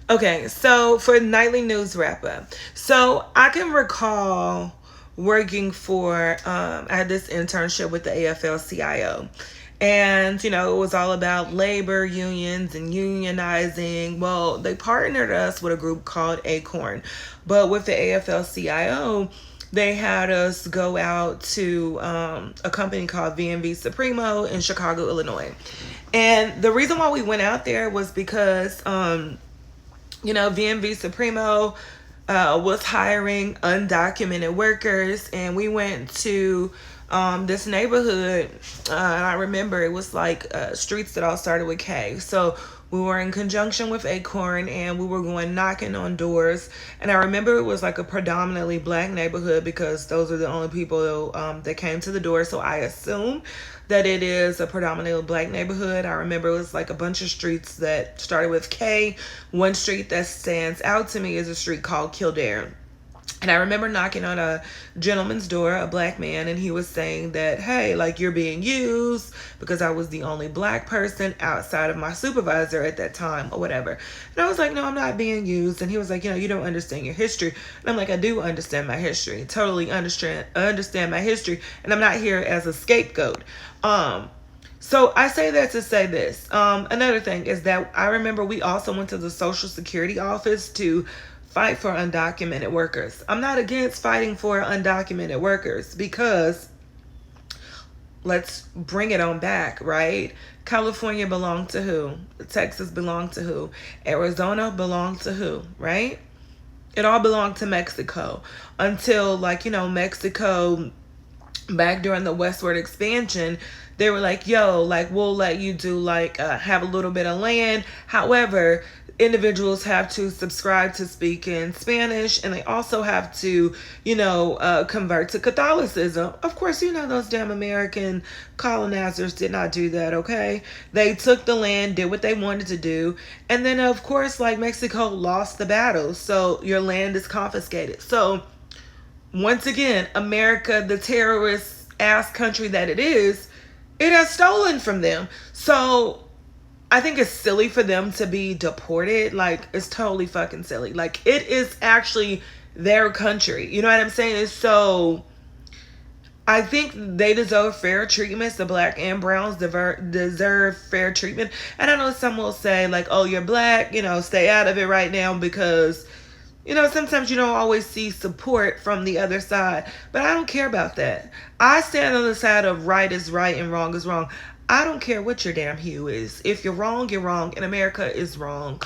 Okay, so for nightly news wrap up, so I can recall working for I had this internship with the AFL-CIO, and it was all about labor unions and unionizing. Well, they partnered us with a group called Acorn, but with the AFL-CIO, they had us go out to a company called VMV Supremo in Chicago, Illinois. And the reason why we went out there was because VMV Supremo was hiring undocumented workers, and we went to this neighborhood. And I remember it was like streets that all started with K. So we were in conjunction with Acorn, and we were going knocking on doors. And I remember it was like a predominantly black neighborhood because those are the only people that came to the door. So I assume that it is a predominantly black neighborhood. I remember it was like a bunch of streets that started with K. One street that stands out to me is a street called Kildare. And I remember knocking on a gentleman's door, a black man, and he was saying that, hey, like, you're being used, because I was the only black person outside of my supervisor at that time or whatever. And I was like, no, I'm not being used. And he was like, you don't understand your history. And I'm like, I do understand my history. Totally understand my history. And I'm not here as a scapegoat. So I say that to say this. Another thing is that I remember we also went to the Social Security office to fight for undocumented workers. I'm not against fighting for undocumented workers, because let's bring it on back, right? California belonged to who? Texas belonged to who? Arizona belonged to who, right? It all belonged to Mexico until, Mexico, back during the westward expansion, they were like, yo, like, we'll let you do have a little bit of land. However, individuals have to subscribe to speaking Spanish, and they also have to convert to Catholicism. Of course, those damn American colonizers did not do that. Okay, they took the land, did what they wanted to do, and then of course, like, Mexico lost the battle, so your land is confiscated. So once again, America, the terrorist ass country that it is, it has stolen from them. So I think it's silly for them to be deported. Like, it's totally fucking silly. Like, it is actually their country. You know what I'm saying? So I think they deserve fair treatment. The black and browns deserve fair treatment. And I know some will say, like, oh, you're black, stay out of it right now, because sometimes you don't always see support from the other side. But I don't care about that. I stand on the side of right is right and wrong is wrong. I don't care what your damn hue is. If you're wrong, you're wrong. And America is wrong.